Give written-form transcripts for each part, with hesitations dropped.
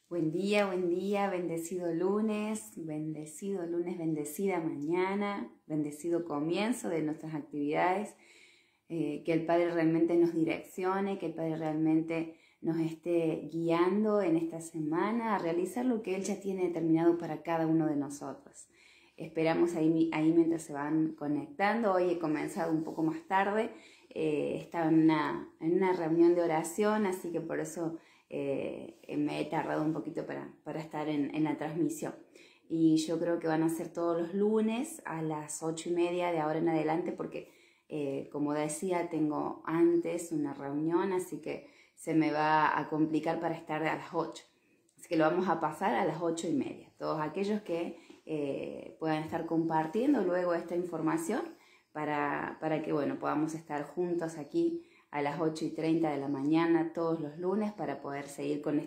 buen día, bendecido lunes, bendecida mañana, bendecido comienzo de nuestras actividades, que el Padre realmente nos direccione, que el Padre realmente nos esté guiando en esta semana a realizar lo que Él ya tiene determinado para cada uno de nosotros. Esperamos ahí mientras se van conectando. Hoy he comenzado un poco más tarde, estaba en una reunión de oración, así que por eso me he tardado un poquito para estar en la transmisión. Y yo creo que van a ser todos los lunes a las 8:30 de ahora en adelante, porque como decía, tengo antes una reunión, así que se me va a complicar para estar a las 8. Así que lo vamos a pasar a las 8:30. Todos aquellos que puedan estar compartiendo luego esta información para que podamos estar juntos aquí a las 8:30 de la mañana todos los lunes para poder seguir con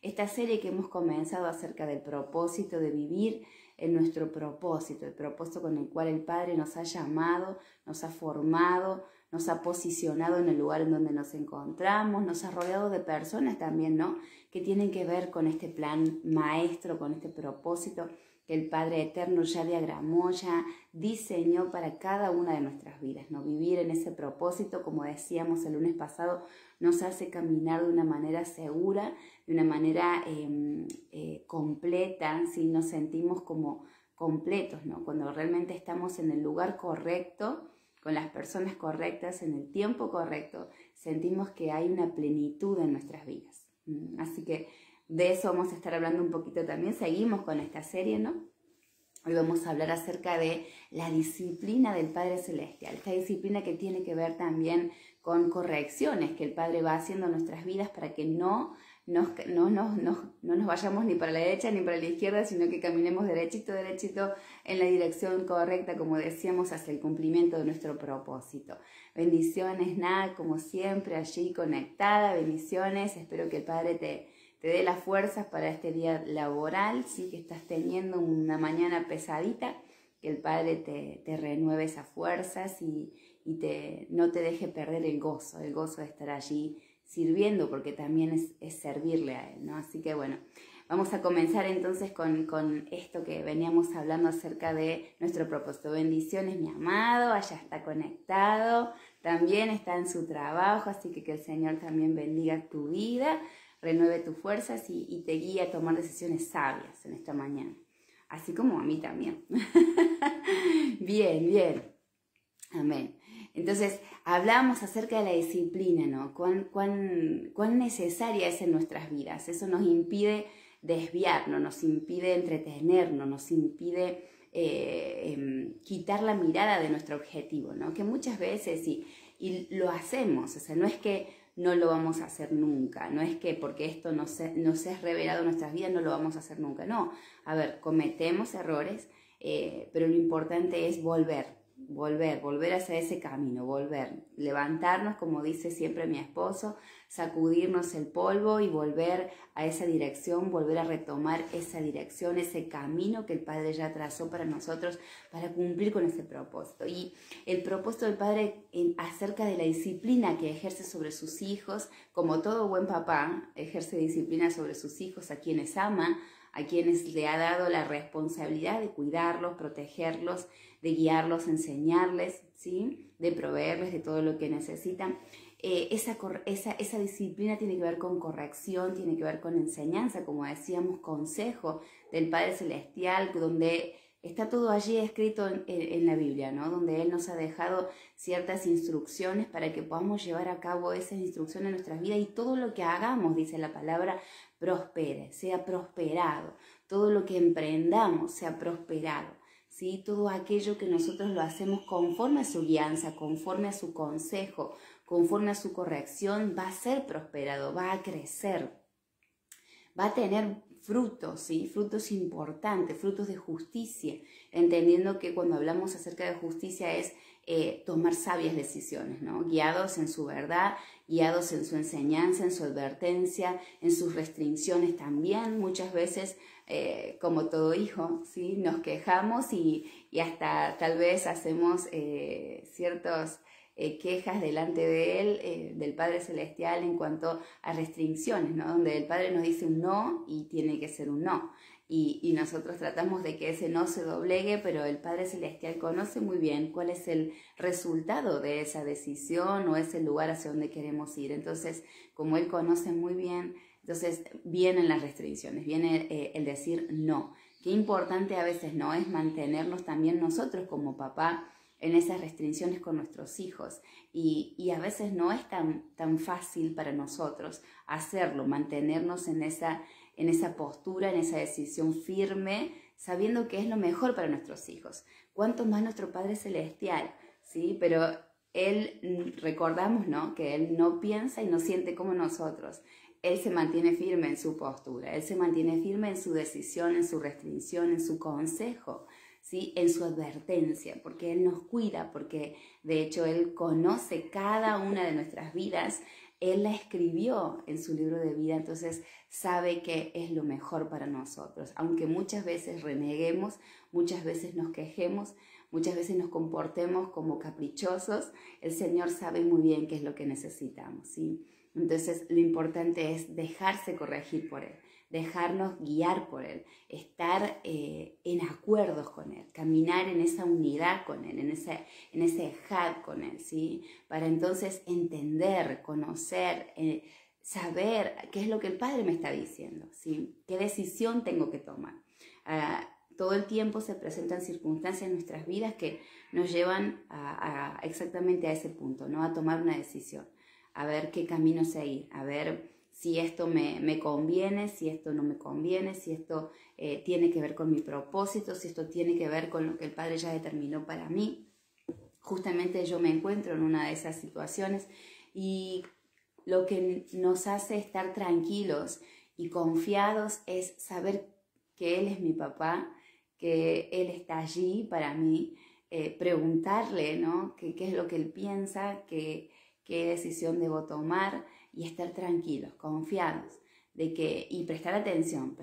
esta serie que hemos comenzado acerca del propósito de vivir en nuestro propósito, el propósito con el cual el Padre nos ha llamado, nos ha formado, nos ha posicionado en el lugar en donde nos encontramos, nos ha rodeado de personas también, ¿no?, que tienen que ver con este plan maestro, con este propósito que el Padre Eterno ya diagramó, ya diseñó para cada una de nuestras vidas, ¿no? Vivir en ese propósito, como decíamos el lunes pasado, nos hace caminar de una manera segura, de una manera completa, ¿sí? Nos sentimos como completos, ¿no? Cuando realmente estamos en el lugar correcto, con las personas correctas, en el tiempo correcto, sentimos que hay una plenitud en nuestras vidas. Así que de eso vamos a estar hablando un poquito también. Seguimos con esta serie, ¿no? Hoy vamos a hablar acerca de la disciplina del Padre Celestial. Esta disciplina que tiene que ver también con correcciones que el Padre va haciendo en nuestras vidas para que no nos vayamos ni para la derecha ni para la izquierda, sino que caminemos derechito en la dirección correcta, como decíamos, hacia el cumplimiento de nuestro propósito. Bendiciones, nada, como siempre, allí conectada. Bendiciones, espero que el Padre te dé las fuerzas para este día laboral, ¿sí? Que estás teniendo una mañana pesadita, que el Padre te renueve esas fuerzas y no te deje perder el gozo de estar allí sirviendo, porque también es servirle a Él, ¿no? Así que bueno, vamos a comenzar entonces con esto que veníamos hablando acerca de nuestro propósito. Bendiciones, mi amado, allá está conectado, también está en su trabajo, así que el Señor también bendiga tu vida, renueve tus fuerzas y te guíe a tomar decisiones sabias en esta mañana, así como a mí también. Bien, amén. Entonces, hablamos acerca de la disciplina, ¿no? Cuán necesaria es en nuestras vidas. Eso nos impide desviarnos, nos impide entretenernos, nos impide quitar la mirada de nuestro objetivo, ¿no? Que muchas veces, y lo hacemos, o sea, no es que no lo vamos a hacer nunca, no es que porque esto nos es revelado en nuestras vidas no lo vamos a hacer nunca, no. A ver, cometemos errores, pero lo importante es volver hacia ese camino, levantarnos, como dice siempre mi esposo, sacudirnos el polvo y volver a esa dirección, volver a retomar esa dirección, ese camino que el Padre ya trazó para nosotros para cumplir con ese propósito. Y el propósito del Padre acerca de la disciplina que ejerce sobre sus hijos, como todo buen papá, ejerce disciplina sobre sus hijos, a quienes ama, a quienes le ha dado la responsabilidad de cuidarlos, protegerlos, de guiarlos, enseñarles, ¿sí?, de proveerles de todo lo que necesitan. Esa disciplina tiene que ver con corrección, tiene que ver con enseñanza, como decíamos, consejo del Padre Celestial, donde está todo allí escrito en la Biblia, ¿no? Donde Él nos ha dejado ciertas instrucciones para que podamos llevar a cabo esas instrucciones en nuestras vidas, y todo lo que hagamos, dice la palabra, prospere, sea prosperado. Todo lo que emprendamos sea prosperado, ¿sí? Todo aquello que nosotros lo hacemos conforme a su guianza, conforme a su consejo, conforme a su corrección, va a ser prosperado, va a crecer, va a tener frutos, ¿sí? Frutos importantes, frutos de justicia, entendiendo que cuando hablamos acerca de justicia es tomar sabias decisiones, ¿no? Guiados en su verdad, guiados en su enseñanza, en su advertencia, en sus restricciones también. Muchas veces, como todo hijo, ¿sí?, nos quejamos y hasta tal vez hacemos ciertos quejas delante de Él, del Padre Celestial, en cuanto a restricciones, ¿no? Donde el Padre nos dice un no y tiene que ser un no. Y nosotros tratamos de que ese no se doblegue, pero el Padre Celestial conoce muy bien cuál es el resultado de esa decisión o ese lugar hacia donde queremos ir. Entonces, como Él conoce muy bien, entonces vienen las restricciones, viene el decir no. Qué importante a veces no es mantenernos también nosotros como papá en esas restricciones con nuestros hijos. Y a veces no es tan fácil para nosotros hacerlo, mantenernos en esa postura, en esa decisión firme, sabiendo que es lo mejor para nuestros hijos. Cuánto más nuestro Padre Celestial, ¿sí? Pero Él, recordamos, ¿no?, que Él no piensa y no siente como nosotros. Él se mantiene firme en su postura, Él se mantiene firme en su decisión, en su restricción, en su consejo, ¿sí?, en su advertencia, porque Él nos cuida, porque de hecho Él conoce cada una de nuestras vidas. Él la escribió en su libro de vida, entonces sabe que es lo mejor para nosotros. Aunque muchas veces reneguemos, muchas veces nos quejemos, muchas veces nos comportemos como caprichosos, el Señor sabe muy bien qué es lo que necesitamos, ¿sí? Entonces lo importante es dejarse corregir por Él, dejarnos guiar por Él, estar en acuerdos con Él, caminar en esa unidad con Él, en ese ejad con Él, ¿sí? Para entonces entender, conocer, saber qué es lo que el Padre me está diciendo, ¿sí? ¿Qué decisión tengo que tomar? Todo el tiempo se presentan circunstancias en nuestras vidas que nos llevan exactamente a ese punto, ¿no? A tomar una decisión, a ver qué camino seguir, a ver si esto me conviene, si esto no me conviene, si esto tiene que ver con mi propósito, si esto tiene que ver con lo que el Padre ya determinó para mí. Justamente yo me encuentro en una de esas situaciones y lo que nos hace estar tranquilos y confiados es saber que Él es mi papá, que Él está allí para mí, preguntarle, ¿no?, qué es lo que Él piensa, qué decisión debo tomar, y estar tranquilos, confiados, y prestar atención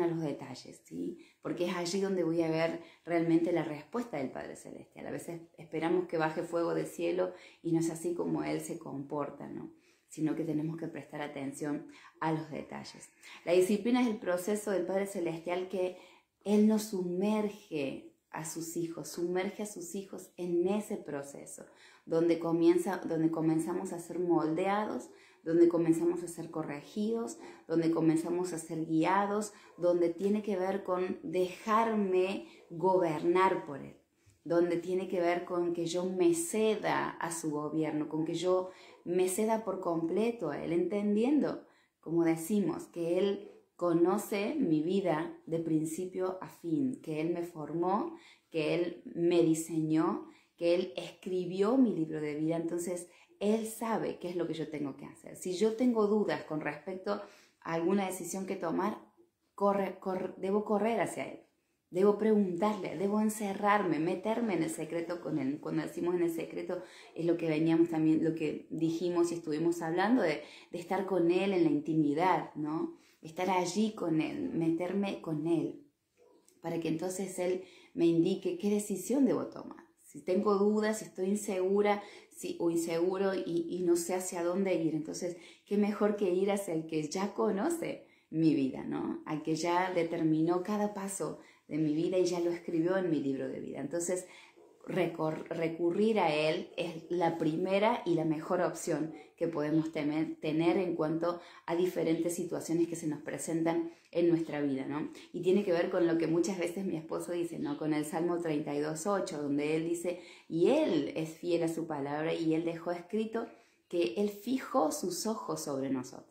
a los detalles, ¿sí? Porque es allí donde voy a ver realmente la respuesta del Padre Celestial. A veces esperamos que baje fuego del cielo y no es así como Él se comporta, ¿no?, sino que tenemos que prestar atención a los detalles. La disciplina es el proceso del Padre Celestial que Él nos sumerge a sus hijos en ese proceso, donde comenzamos a ser moldeados, donde comenzamos a ser corregidos, donde comenzamos a ser guiados, donde tiene que ver con dejarme gobernar por Él, donde tiene que ver con que yo me ceda a su gobierno, con que yo me ceda por completo a Él, entendiendo, como decimos, que Él conoce mi vida de principio a fin, que Él me formó, que Él me diseñó, que Él escribió mi libro de vida. Entonces Él sabe qué es lo que yo tengo que hacer. Si yo tengo dudas con respecto a alguna decisión que tomar, debo correr hacia Él. Debo preguntarle, debo encerrarme, meterme en el secreto con Él. Cuando decimos en el secreto, es lo que veníamos también, lo que dijimos y estuvimos hablando, de estar con Él en la intimidad, ¿no? Estar allí con Él, meterme con Él, para que entonces Él me indique qué decisión debo tomar. Si tengo dudas, si estoy insegura o inseguro y no sé hacia dónde ir, entonces qué mejor que ir hacia el que ya conoce mi vida, ¿no? Al que ya determinó cada paso de mi vida y ya lo escribió en mi libro de vida. Entonces, recurrir a Él es la primera y la mejor opción que podemos tener en cuanto a diferentes situaciones que se nos presentan en nuestra vida, ¿no? Y tiene que ver con lo que muchas veces mi esposo dice, ¿no?, con el Salmo 32:8, donde él dice, y Él es fiel a su palabra, y Él dejó escrito que Él fijó sus ojos sobre nosotros.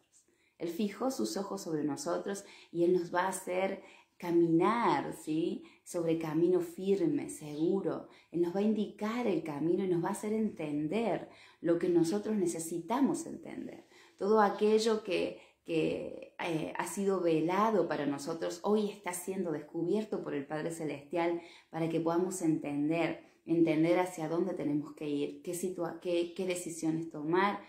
Él fijó sus ojos sobre nosotros y Él nos va a hacer caminar, ¿sí?, sobre camino firme, seguro. Él nos va a indicar el camino y nos va a hacer entender lo que nosotros necesitamos entender. Todo aquello que ha sido velado para nosotros, hoy está siendo descubierto por el Padre Celestial para que podamos entender hacia dónde tenemos que ir, qué decisiones tomar,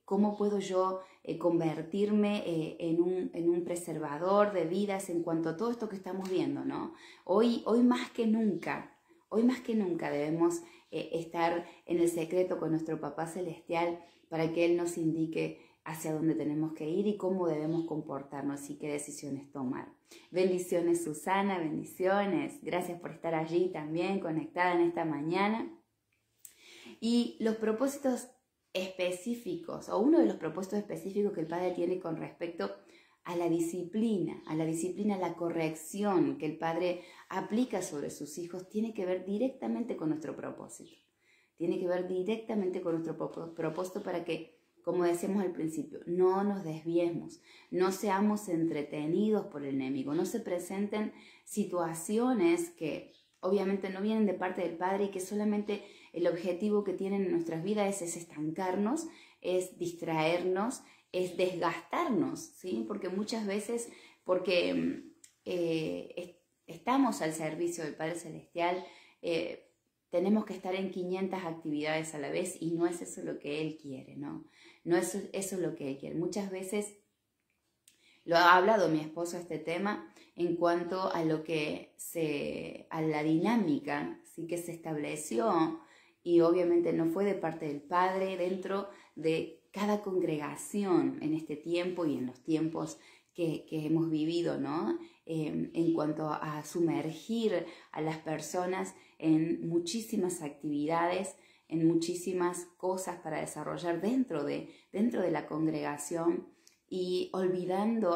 cómo puedo yo convertirme en un preservador de vidas en cuanto a todo esto que estamos viendo, ¿no? Hoy más que nunca, Hoy más que nunca debemos estar en el secreto con nuestro Papá Celestial para que Él nos indique hacia dónde tenemos que ir y cómo debemos comportarnos y qué decisiones tomar. Bendiciones, Susana, bendiciones. Gracias por estar allí también conectada en esta mañana. Y los propósitos específicos, o uno de los propósitos específicos que el Padre tiene con respecto a la disciplina, la corrección que el Padre aplica sobre sus hijos, tiene que ver directamente con nuestro propósito. Tiene que ver directamente con nuestro propósito para que, como decíamos al principio, no nos desviemos, no seamos entretenidos por el enemigo, no se presenten situaciones que obviamente no vienen de parte del Padre y que solamente el objetivo que tienen en nuestras vidas es estancarnos, es distraernos, es desgastarnos, ¿sí? Porque muchas veces, estamos al servicio del Padre Celestial, tenemos que estar en 500 actividades a la vez y no es eso lo que Él quiere, ¿no? No es eso lo que Él quiere. Muchas veces lo ha hablado mi esposo este tema en cuanto a a la dinámica, ¿sí? Que se estableció y obviamente no fue de parte del Padre dentro de cada congregación en este tiempo y en los tiempos que hemos vivido, ¿no? En cuanto a sumergir a las personas en muchísimas actividades, en muchísimas cosas para desarrollar dentro de la congregación y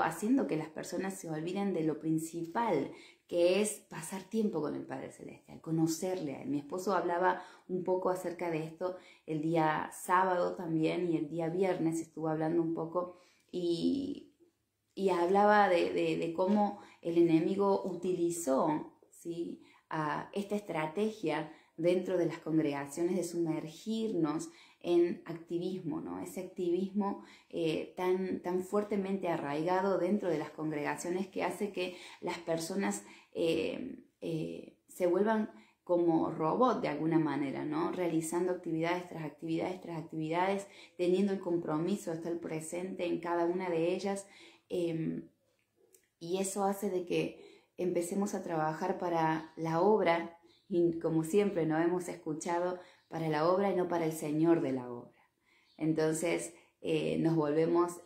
haciendo que las personas se olviden de lo principal, que es pasar tiempo con el Padre Celestial, conocerle a Él. Mi esposo hablaba un poco acerca de esto el día sábado también y el día viernes estuvo hablando un poco y hablaba de cómo el enemigo utilizó, ¿sí? Esta estrategia dentro de las congregaciones de sumergirnos en activismo, ¿no? Ese activismo tan fuertemente arraigado dentro de las congregaciones que hace que las personas se vuelvan como robot de alguna manera, ¿no? Realizando actividades tras actividades tras actividades, teniendo el compromiso de estar presente en cada una de ellas, y eso hace de que empecemos a trabajar para la obra, y como siempre no hemos escuchado, para la obra y no para el Señor de la obra. Entonces nos volvemos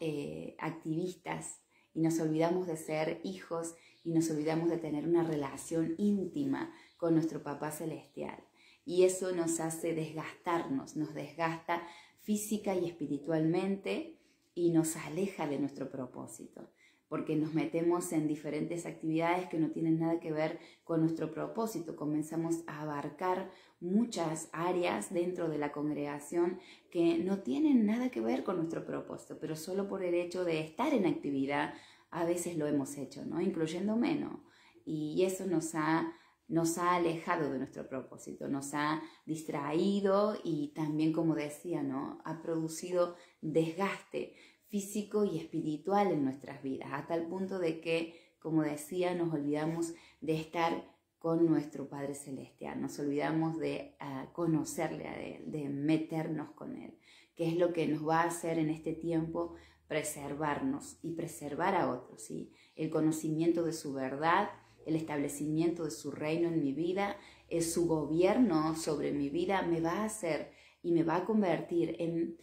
activistas y nos olvidamos de ser hijos y nos olvidamos de tener una relación íntima con nuestro Papá Celestial. Y eso nos hace desgastarnos, nos desgasta física y espiritualmente y nos aleja de nuestro propósito, porque nos metemos en diferentes actividades que no tienen nada que ver con nuestro propósito. Comenzamos a abarcar muchas áreas dentro de la congregación que no tienen nada que ver con nuestro propósito, pero solo por el hecho de estar en actividad a veces lo hemos hecho, ¿no? Incluyéndome, ¿no? Y eso nos ha alejado de nuestro propósito, nos ha distraído y también, como decía, ¿no? Ha producido desgaste físico y espiritual en nuestras vidas, a tal punto de que, como decía, nos olvidamos de estar con nuestro Padre Celestial, nos olvidamos de conocerle a Él, de meternos con Él, que es lo que nos va a hacer en este tiempo preservarnos y preservar a otros, ¿sí? El conocimiento de su verdad, el establecimiento de su reino en mi vida, su gobierno sobre mi vida me va a hacer y me va a convertir en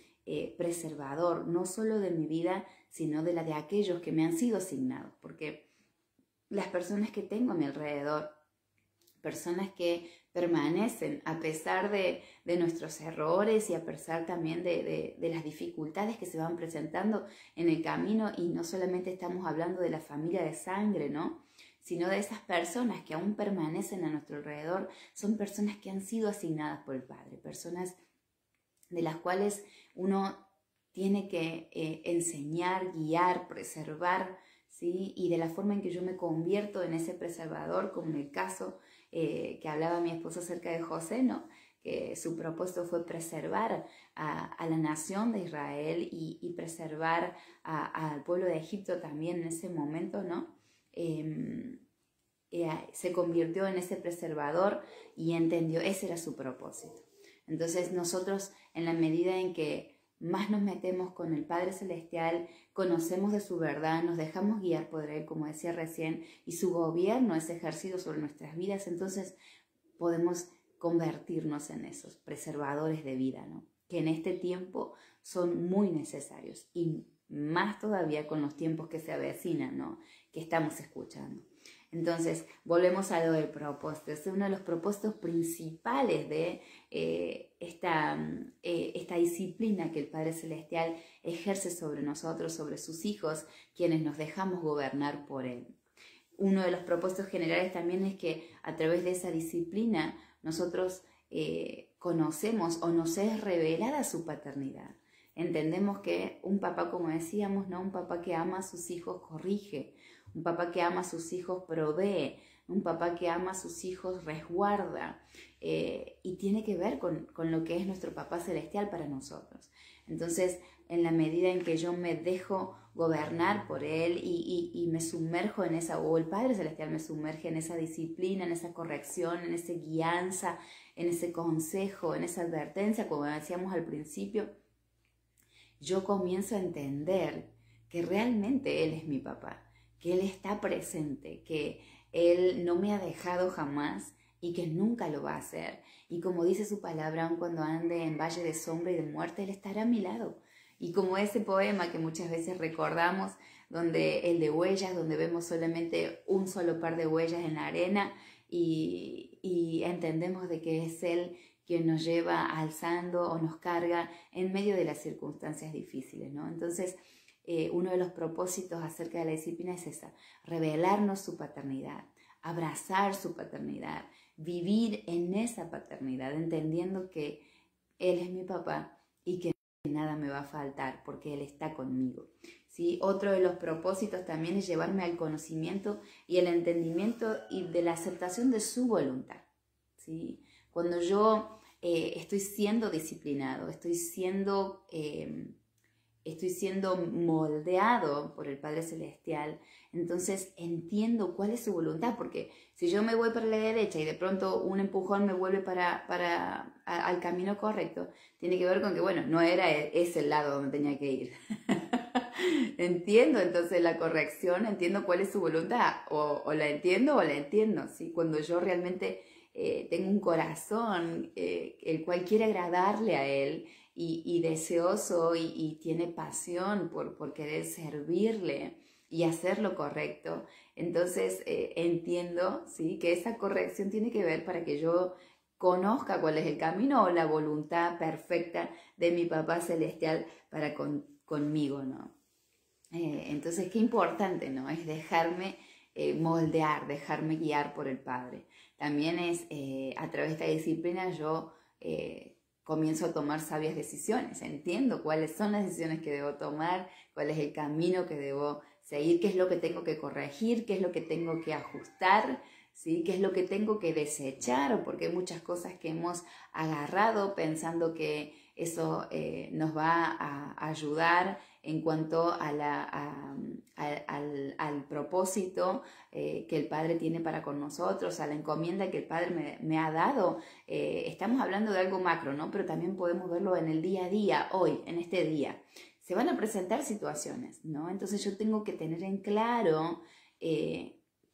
preservador, no solo de mi vida, sino de la de aquellos que me han sido asignados, porque las personas que tengo a mi alrededor, personas que permanecen a pesar de nuestros errores y a pesar también de las dificultades que se van presentando en el camino, y no solamente estamos hablando de la familia de sangre, ¿no? Sino de esas personas que aún permanecen a nuestro alrededor, son personas que han sido asignadas por el Padre, personas de las cuales uno tiene que enseñar, guiar, preservar, ¿sí? Y de la forma en que yo me convierto en ese preservador, como en el caso que hablaba mi esposo acerca de José, ¿no? Que su propósito fue preservar a la nación de Israel y preservar al pueblo de Egipto también en ese momento, ¿no? Se convirtió en ese preservador y entendió, ese era su propósito. Entonces nosotros, en la medida en que más nos metemos con el Padre Celestial, conocemos de su verdad, nos dejamos guiar por Él, como decía recién, y su gobierno es ejercido sobre nuestras vidas, entonces podemos convertirnos en esos preservadores de vida, ¿no? Que en este tiempo son muy necesarios y más todavía con los tiempos que se avecinan, ¿no? Que estamos escuchando. Entonces, volvemos a lo del propósito. Es uno de los propósitos principales de esta disciplina que el Padre Celestial ejerce sobre nosotros, sobre sus hijos, quienes nos dejamos gobernar por Él. Uno de los propósitos generales también es que a través de esa disciplina nosotros conocemos o nos es revelada su paternidad. Entendemos que un papá, como decíamos, ¿no? Un papá que ama a sus hijos corrige, un papá que ama a sus hijos provee, un papá que ama a sus hijos resguarda, y tiene que ver con lo que es nuestro papá celestial para nosotros. Entonces, en la medida en que yo me dejo gobernar por Él y me sumerjo en esa, o el Padre Celestial me sumerge en esa disciplina, en esa corrección, en esa guianza, en ese consejo, en esa advertencia, como decíamos al principio, yo comienzo a entender que realmente Él es mi papá, que Él está presente, que Él no me ha dejado jamás y que nunca lo va a hacer. Y como dice su palabra, aun cuando ande en valle de sombra y de muerte, Él estará a mi lado. Y como ese poema que muchas veces recordamos, donde el de huellas, donde vemos solamente un solo par de huellas en la arena y entendemos de que es Él quien nos lleva alzando o nos carga en medio de las circunstancias difíciles, ¿no? Entonces, uno de los propósitos acerca de la disciplina es esa, revelarnos su paternidad, abrazar su paternidad, vivir en esa paternidad, entendiendo que Él es mi papá y que nada me va a faltar porque Él está conmigo, ¿sí? Otro de los propósitos también es llevarme al conocimiento y el entendimiento y de la aceptación de su voluntad, ¿sí? Cuando yo estoy siendo disciplinado, estoy siendo moldeado por el Padre Celestial, entonces entiendo cuál es su voluntad, porque si yo me voy para la derecha y de pronto un empujón me vuelve al camino correcto, tiene que ver con que, bueno, no era ese el lado donde tenía que ir. Entiendo entonces la corrección, entiendo cuál es su voluntad, o la entiendo o la entiendo, ¿sí? Cuando yo realmente tengo un corazón el cual quiere agradarle a Él, y deseoso y tiene pasión por querer servirle y hacer lo correcto, entonces entiendo, ¿sí?, que esa corrección tiene que ver para que yo conozca cuál es el camino o la voluntad perfecta de mi Papá Celestial para conmigo, ¿no? Entonces, qué importante, ¿no? Es dejarme moldear, dejarme guiar por el Padre. También es a través de esta disciplina yo comienzo a tomar sabias decisiones, entiendo cuáles son las decisiones que debo tomar, cuál es el camino que debo seguir, qué es lo que tengo que corregir, qué es lo que tengo que ajustar, ¿sí? Qué es lo que tengo que desechar, porque hay muchas cosas que hemos agarrado pensando que eso nos va a ayudar en cuanto al propósito que el Padre tiene para con nosotros, a la encomienda que el Padre me ha dado. Estamos hablando de algo macro, ¿no? Pero también podemos verlo en el día a día, hoy, en este día. Se van a presentar situaciones, ¿no? Entonces yo tengo que tener en claro,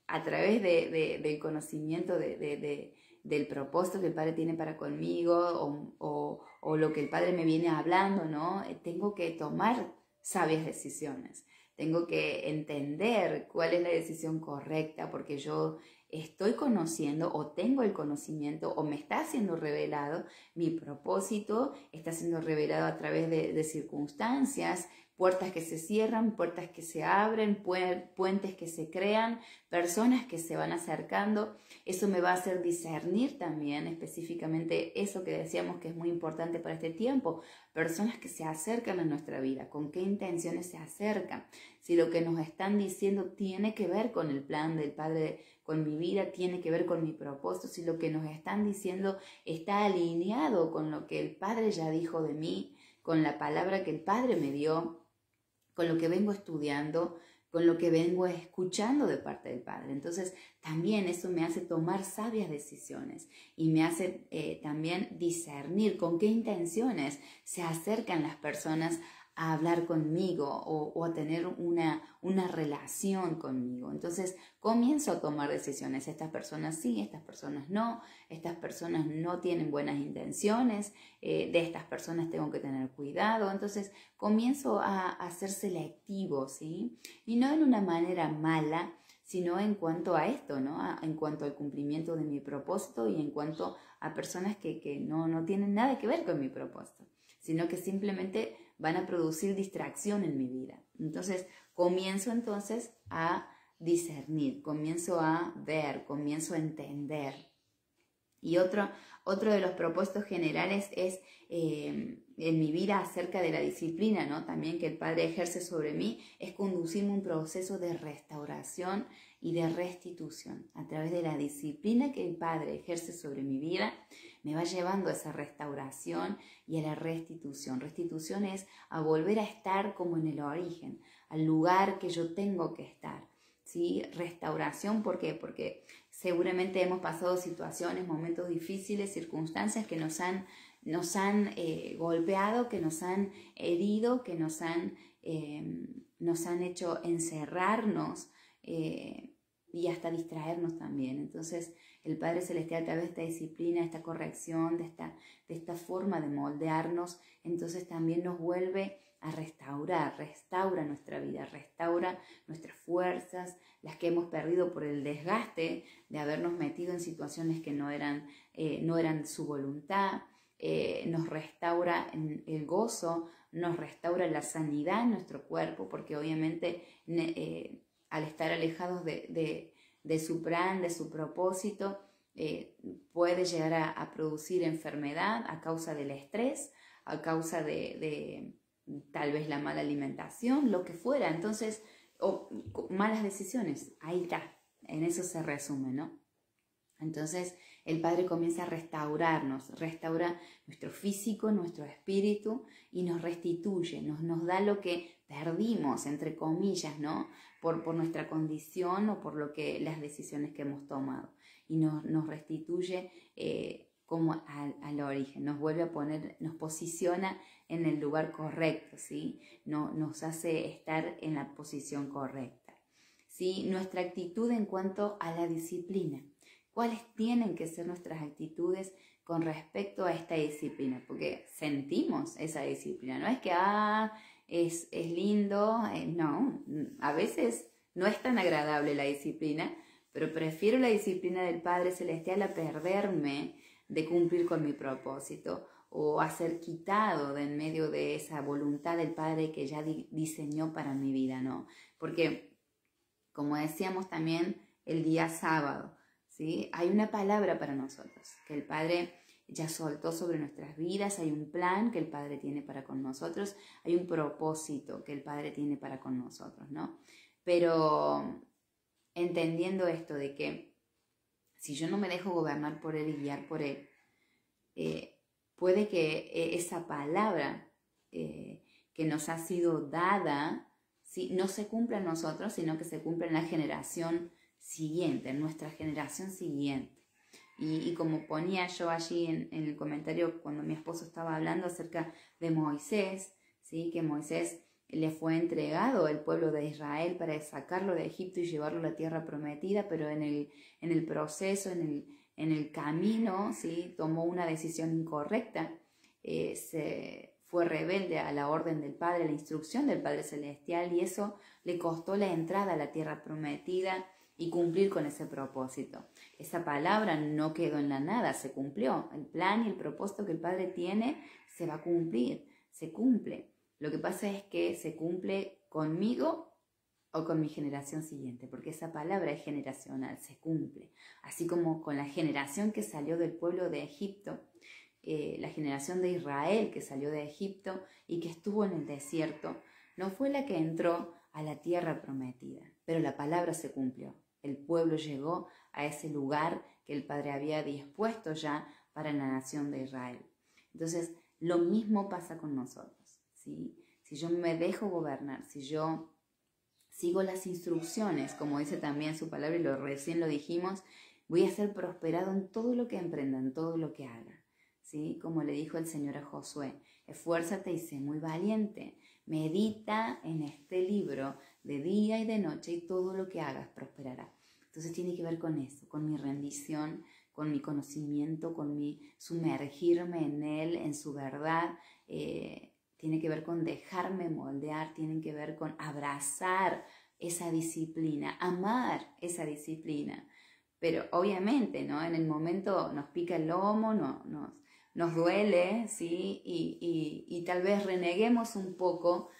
a través del conocimiento del propósito que el Padre tiene para conmigo o lo que el Padre me viene hablando, ¿no? Tengo que tomar sabias decisiones. Tengo que entender cuál es la decisión correcta porque yo estoy conociendo o tengo el conocimiento o me está siendo revelado, mi propósito está siendo revelado a través de circunstancias, puertas que se cierran, puertas que se abren, puentes que se crean, personas que se van acercando. Eso me va a hacer discernir también específicamente eso que decíamos que es muy importante para este tiempo, personas que se acercan a nuestra vida, con qué intenciones se acercan. Si lo que nos están diciendo tiene que ver con el plan del Padre, con mi vida, tiene que ver con mi propósito, si lo que nos están diciendo está alineado con lo que el Padre ya dijo de mí, con la palabra que el Padre me dio, con lo que vengo estudiando, con lo que vengo escuchando de parte del Padre. Entonces, también eso me hace tomar sabias decisiones y me hace también discernir con qué intenciones se acercan las personas a hablar conmigo o a tener una relación conmigo. Entonces comienzo a tomar decisiones. Estas personas sí, estas personas no. Estas personas no tienen buenas intenciones. De estas personas tengo que tener cuidado. Entonces comienzo a ser selectivo, ¿sí? Y no en una manera mala, sino en cuanto a esto, ¿no? En cuanto al cumplimiento de mi propósito y en cuanto a personas que no tienen nada que ver con mi propósito, sino que simplemente van a producir distracción en mi vida. Entonces, comienzo entonces a discernir, comienzo a ver, comienzo a entender. Y otro de los propósitos generales es en mi vida acerca de la disciplina, ¿no? También que el Padre ejerce sobre mí, es conducirme un proceso de restauración y de restitución. A través de la disciplina que el Padre ejerce sobre mi vida, me va llevando a esa restauración y a la restitución. Restitución es a volver a estar como en el origen, al lugar que yo tengo que estar, ¿sí? Restauración, ¿por qué? Porque seguramente hemos pasado situaciones, momentos difíciles, circunstancias que nos han golpeado, que nos han herido, que nos han hecho encerrarnos y hasta distraernos también. Entonces, el Padre Celestial, a través de esta disciplina, esta corrección, de esta forma de moldearnos, entonces también nos vuelve a restaura nuestra vida, restaura nuestras fuerzas, las que hemos perdido por el desgaste de habernos metido en situaciones que no eran su voluntad, nos restaura el gozo, nos restaura la sanidad en nuestro cuerpo, porque obviamente al estar alejados de su plan, de su propósito, puede llegar a producir enfermedad a causa del estrés, a causa de tal vez la mala alimentación, lo que fuera. Entonces, o malas decisiones, ahí está, en eso se resume, ¿no? Entonces el Padre comienza a restaurarnos, restaura nuestro físico, nuestro espíritu y nos restituye, nos da lo que perdimos, entre comillas, ¿no? Por nuestra condición o por las decisiones que hemos tomado. Y nos restituye como al origen, nos vuelve a poner, nos posiciona en el lugar correcto, ¿sí? Nos hace estar en la posición correcta, ¿sí? Nuestra actitud en cuanto a la disciplina. ¿Cuáles tienen que ser nuestras actitudes con respecto a esta disciplina? Porque sentimos esa disciplina, no es que es lindo, no, a veces no es tan agradable la disciplina, pero prefiero la disciplina del Padre Celestial a perderme de cumplir con mi propósito o a ser quitado de en medio de esa voluntad del Padre que ya diseñó para mi vida, ¿no? Porque, como decíamos también el día sábado, ¿sí? Hay una palabra para nosotros, que el Padre ya soltó sobre nuestras vidas, hay un plan que el Padre tiene para con nosotros, hay un propósito que el Padre tiene para con nosotros, ¿no? Pero entendiendo esto de que si yo no me dejo gobernar por Él y guiar por Él, puede que esa palabra que nos ha sido dada, ¿sí? No se cumpla en nosotros, sino que se cumpla en la generación siguiente, en nuestra generación siguiente. Y como ponía yo allí en el comentario cuando mi esposo estaba hablando acerca de Moisés, ¿sí? Que Moisés le fue entregado el pueblo de Israel para sacarlo de Egipto y llevarlo a la tierra prometida, pero en el proceso, en el camino, ¿sí? Tomó una decisión incorrecta, se fue rebelde a la orden del Padre, a la instrucción del Padre Celestial, y eso le costó la entrada a la tierra prometida y cumplir con ese propósito. Esa palabra no quedó en la nada, se cumplió. El plan y el propósito que el Padre tiene se va a cumplir, se cumple. Lo que pasa es que se cumple conmigo o con mi generación siguiente, porque esa palabra es generacional, se cumple. Así como con la generación que salió del pueblo de Egipto, la generación de Israel que salió de Egipto y que estuvo en el desierto, no fue la que entró a la tierra prometida, pero la palabra se cumplió. El pueblo llegó a ese lugar que el Padre había dispuesto ya para la nación de Israel. Entonces, lo mismo pasa con nosotros, ¿sí? Si yo me dejo gobernar, si yo sigo las instrucciones, como dice también su palabra y recién lo dijimos, voy a ser prosperado en todo lo que emprenda, en todo lo que haga, ¿sí? Como le dijo el Señor a Josué, esfuérzate y sé muy valiente, medita en este libro de día y de noche y todo lo que hagas prosperará. Entonces tiene que ver con eso, con mi rendición, con mi conocimiento, con mi sumergirme en Él, en su verdad. Tiene que ver con dejarme moldear, tiene que ver con abrazar esa disciplina, amar esa disciplina. Pero obviamente, ¿no? En el momento nos pica el lomo, nos duele, ¿sí? Y tal vez reneguemos un poco,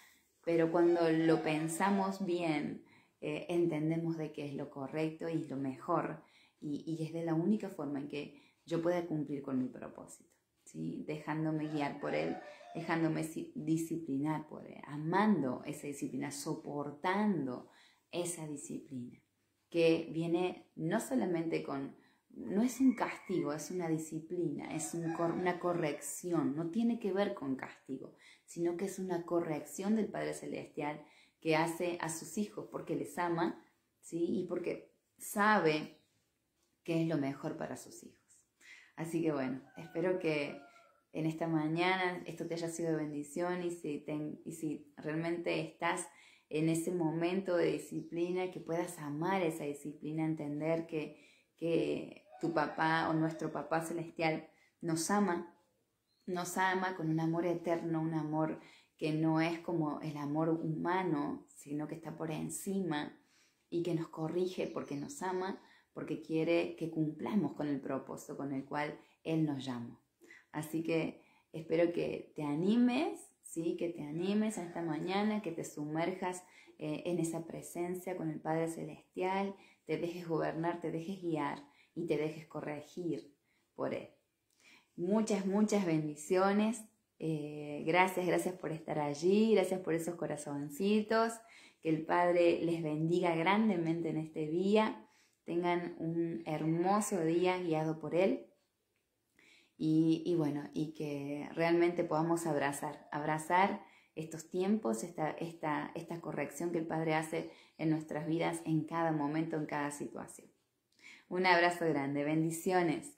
pero cuando lo pensamos bien, entendemos de que es lo correcto y lo mejor. Y es de la única forma en que yo pueda cumplir con mi propósito, ¿sí? Dejándome guiar por Él, dejándome disciplinar por Él, amando esa disciplina, soportando esa disciplina, que viene no solamente no es un castigo, es una disciplina, es una corrección, no tiene que ver con castigo, sino que es una corrección del Padre Celestial que hace a sus hijos porque les ama, ¿sí? Y porque sabe qué es lo mejor para sus hijos. Así que bueno, espero que en esta mañana esto te haya sido de bendición y si realmente estás en ese momento de disciplina, que puedas amar esa disciplina, entender que tu papá o nuestro papá celestial nos ama con un amor eterno, un amor que no es como el amor humano, sino que está por encima y que nos corrige porque nos ama, porque quiere que cumplamos con el propósito con el cual Él nos llama. Así que espero que te animes, ¿sí? Que te animes a esta mañana, que te sumerjas en esa presencia con el Padre Celestial, te dejes gobernar, te dejes guiar y te dejes corregir por Él. Muchas, muchas bendiciones. Gracias por estar allí, gracias por esos corazoncitos. Que el Padre les bendiga grandemente en este día. Tengan un hermoso día guiado por Él. Y bueno, y que realmente podamos abrazar estos tiempos, esta corrección que el Padre hace en nuestras vidas en cada momento, en cada situación. Un abrazo grande, bendiciones.